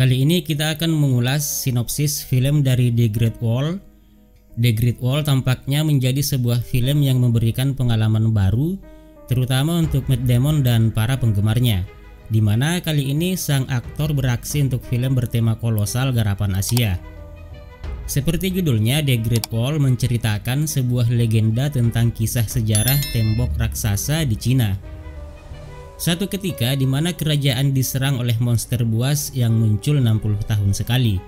Kali ini kita akan mengulas sinopsis film dari The Great Wall. The Great Wall tampaknya menjadi sebuah film yang memberikan pengalaman baru, terutama untuk Matt Damon dan para penggemarnya, di mana kali ini sang aktor beraksi untuk film bertema kolosal garapan Asia. Seperti judulnya, The Great Wall menceritakan sebuah legenda tentang kisah sejarah tembok raksasa di Cina. Suatu ketika di mana kerajaan diserang oleh monster buas yang muncul 60 tahun sekali.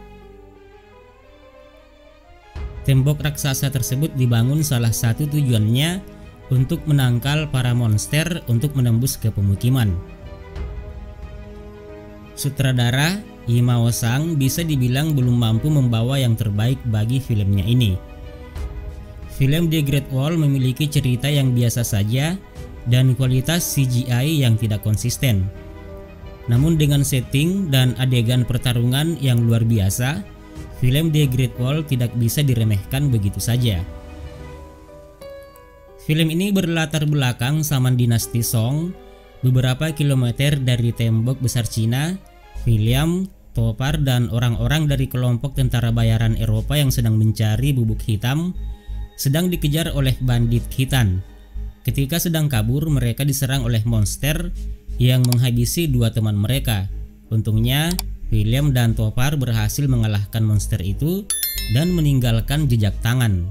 Tembok raksasa tersebut dibangun salah satu tujuannya untuk menangkal para monster untuk menembus ke pemukiman. Sutradara Yimou Shang bisa dibilang belum mampu membawa yang terbaik bagi filmnya ini. Film The Great Wall memiliki cerita yang biasa saja dan kualitas CGI yang tidak konsisten. Namun dengan setting dan adegan pertarungan yang luar biasa, film The Great Wall tidak bisa diremehkan begitu saja. Film ini berlatar belakang zaman dinasti Song, beberapa kilometer dari tembok besar Cina. William, Topar, dan orang-orang dari kelompok tentara bayaran Eropa yang sedang mencari bubuk hitam sedang dikejar oleh bandit Khitan. Ketika sedang kabur, mereka diserang oleh monster yang menghabisi dua teman mereka. Untungnya, William dan Topar berhasil mengalahkan monster itu dan meninggalkan jejak tangan.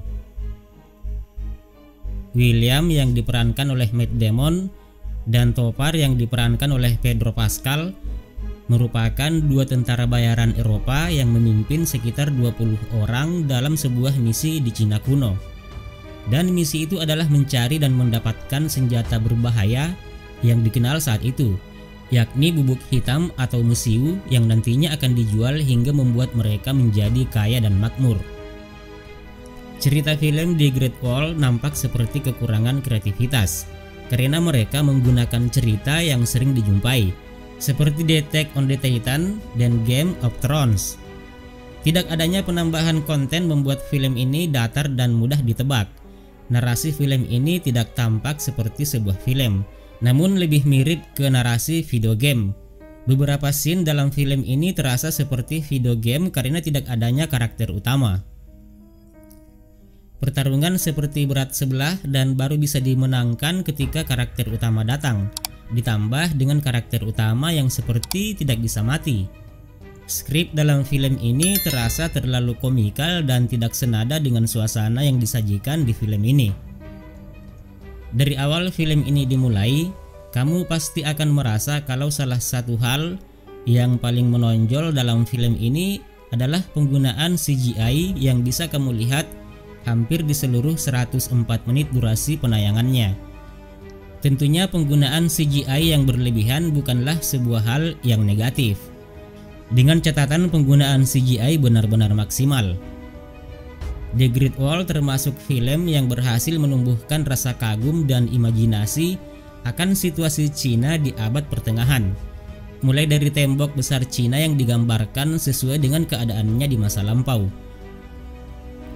William yang diperankan oleh Matt Damon dan Topar yang diperankan oleh Pedro Pascal merupakan dua tentara bayaran Eropa yang memimpin sekitar 20 orang dalam sebuah misi di Cina kuno. Dan misi itu adalah mencari dan mendapatkan senjata berbahaya yang dikenal saat itu, yakni bubuk hitam atau mesiu yang nantinya akan dijual hingga membuat mereka menjadi kaya dan makmur. Cerita film The Great Wall nampak seperti kekurangan kreativitas karena mereka menggunakan cerita yang sering dijumpai, seperti The Attack on the Titan dan Game of Thrones. Tidak adanya penambahan konten membuat film ini datar dan mudah ditebak. Narasi film ini tidak tampak seperti sebuah film, namun lebih mirip ke narasi video game. Beberapa scene dalam film ini terasa seperti video game karena tidak adanya karakter utama. Pertarungan seperti berat sebelah dan baru bisa dimenangkan ketika karakter utama datang, ditambah dengan karakter utama yang seperti tidak bisa mati. Skrip dalam film ini terasa terlalu komikal dan tidak senada dengan suasana yang disajikan di film ini. Dari awal film ini dimulai, kamu pasti akan merasa kalau salah satu hal yang paling menonjol dalam film ini adalah penggunaan CGI yang bisa kamu lihat hampir di seluruh 104 menit durasi penayangannya. Tentunya penggunaan CGI yang berlebihan bukanlah sebuah hal yang negatif. Dengan catatan penggunaan CGI benar-benar maksimal. The Great Wall termasuk film yang berhasil menumbuhkan rasa kagum dan imajinasi akan situasi Cina di abad pertengahan. Mulai dari tembok besar Cina yang digambarkan sesuai dengan keadaannya di masa lampau.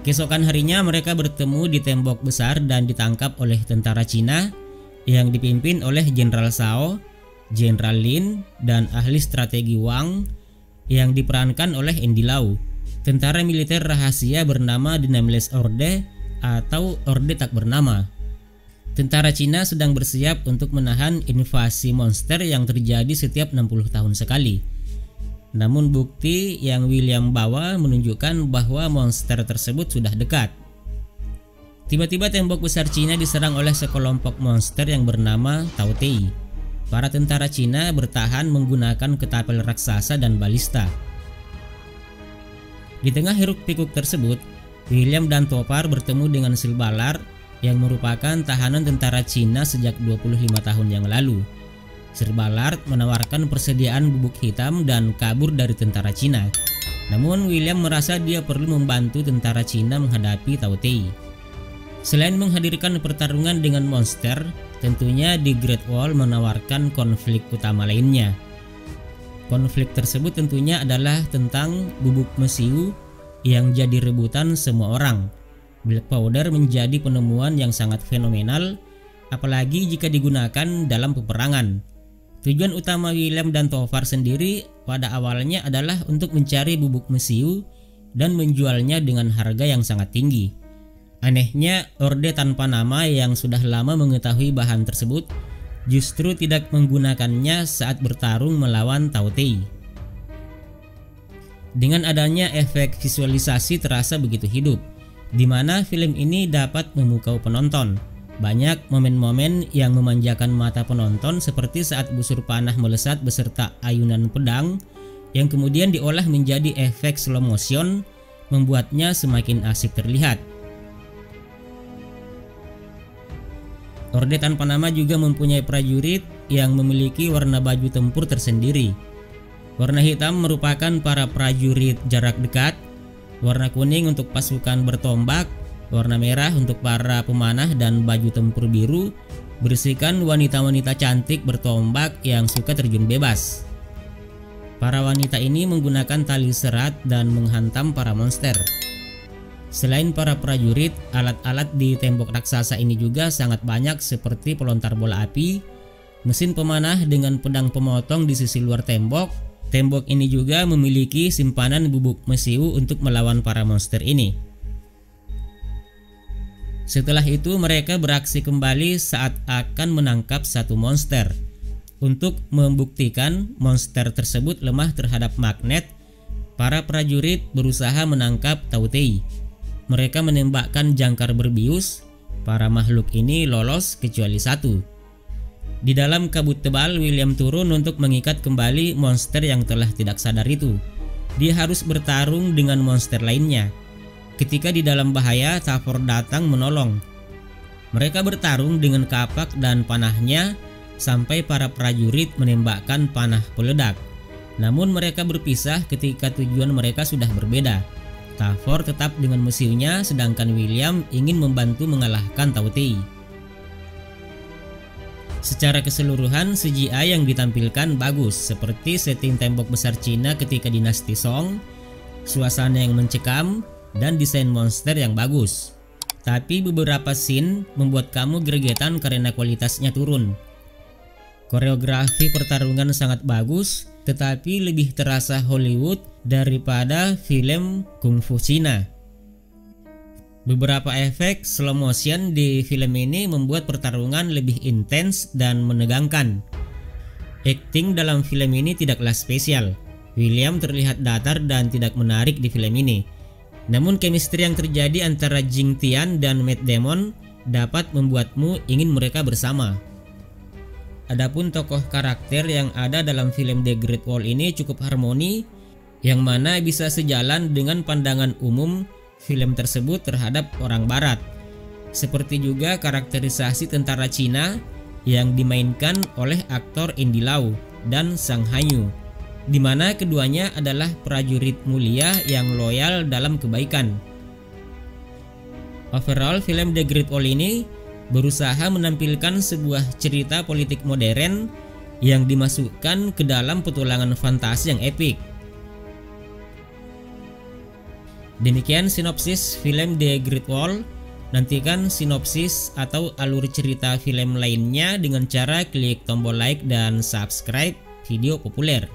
Keesokan harinya mereka bertemu di tembok besar dan ditangkap oleh tentara Cina yang dipimpin oleh Jenderal Shao, Jenderal Lin, dan ahli strategi Wang yang diperankan oleh Andy Lau, tentara militer rahasia bernama The Nameless Horde atau Orde Tak Bernama. Tentara Cina sedang bersiap untuk menahan invasi monster yang terjadi setiap 60 tahun sekali. Namun bukti yang William bawa menunjukkan bahwa monster tersebut sudah dekat. Tiba-tiba tembok besar Cina diserang oleh sekelompok monster yang bernama Tao Tei. Para tentara Cina bertahan menggunakan ketapel raksasa dan balista. Di tengah hiruk-pikuk tersebut, William dan Topar bertemu dengan Silbalar yang merupakan tahanan tentara Cina sejak 25 tahun yang lalu. Silbalar menawarkan persediaan bubuk hitam dan kabur dari tentara Cina. Namun William merasa dia perlu membantu tentara Cina menghadapi Tao Tei. Selain menghadirkan pertarungan dengan monster, tentunya The Great Wall menawarkan konflik utama lainnya. Konflik tersebut tentunya adalah tentang bubuk mesiu yang jadi rebutan semua orang. Black powder menjadi penemuan yang sangat fenomenal, apalagi jika digunakan dalam peperangan. Tujuan utama William dan Tovar sendiri pada awalnya adalah untuk mencari bubuk mesiu dan menjualnya dengan harga yang sangat tinggi. Anehnya, Orde tanpa nama yang sudah lama mengetahui bahan tersebut justru tidak menggunakannya saat bertarung melawan Tao Tei. Dengan adanya efek visualisasi terasa begitu hidup, di mana film ini dapat memukau penonton. Banyak momen-momen yang memanjakan mata penonton seperti saat busur panah melesat beserta ayunan pedang yang kemudian diolah menjadi efek slow motion, membuatnya semakin asik terlihat. Orde tanpa nama juga mempunyai prajurit yang memiliki warna baju tempur tersendiri. Warna hitam merupakan para prajurit jarak dekat, warna kuning untuk pasukan bertombak, warna merah untuk para pemanah, dan baju tempur biru berisikan wanita-wanita cantik bertombak yang suka terjun bebas. Para wanita ini menggunakan tali serat dan menghantam para monster. Selain para prajurit, alat-alat di tembok raksasa ini juga sangat banyak seperti pelontar bola api, mesin pemanah dengan pedang pemotong di sisi luar tembok. Tembok ini juga memiliki simpanan bubuk mesiu untuk melawan para monster ini. Setelah itu mereka beraksi kembali saat akan menangkap satu monster. Untuk membuktikan monster tersebut lemah terhadap magnet, para prajurit berusaha menangkap Tao Tei. Mereka menembakkan jangkar berbius. Para makhluk ini lolos kecuali satu. Di dalam kabut tebal, William turun untuk mengikat kembali monster yang telah tidak sadar itu. Dia harus bertarung dengan monster lainnya. Ketika di dalam bahaya, Tavor datang menolong. Mereka bertarung dengan kapak dan panahnya sampai para prajurit menembakkan panah peledak. Namun mereka berpisah ketika tujuan mereka sudah berbeda. Tavor tetap dengan mesiunya, sedangkan William ingin membantu mengalahkan Tao Tei. Secara keseluruhan, CGI yang ditampilkan bagus, seperti setting tembok besar Cina ketika dinasti Song, suasana yang mencekam, dan desain monster yang bagus. Tapi beberapa scene membuat kamu gregetan karena kualitasnya turun. Koreografi pertarungan sangat bagus, tetapi lebih terasa Hollywood daripada film kungfu Cina. Beberapa efek slow motion di film ini membuat pertarungan lebih intens dan menegangkan. Akting dalam film ini tidaklah spesial. William terlihat datar dan tidak menarik di film ini. Namun chemistry yang terjadi antara Jing Tian dan Matt Damon dapat membuatmu ingin mereka bersama. Adapun tokoh karakter yang ada dalam film The Great Wall ini cukup harmoni, yang mana bisa sejalan dengan pandangan umum film tersebut terhadap orang barat. Seperti juga karakterisasi tentara Cina yang dimainkan oleh aktor Andy Lau dan Sang Hanyu, di mana keduanya adalah prajurit mulia yang loyal dalam kebaikan. Overall, film The Great Wall ini berusaha menampilkan sebuah cerita politik modern yang dimasukkan ke dalam petualangan fantasi yang epik. Demikian sinopsis film The Great Wall. Nantikan sinopsis atau alur cerita film lainnya dengan cara klik tombol like dan subscribe video populer.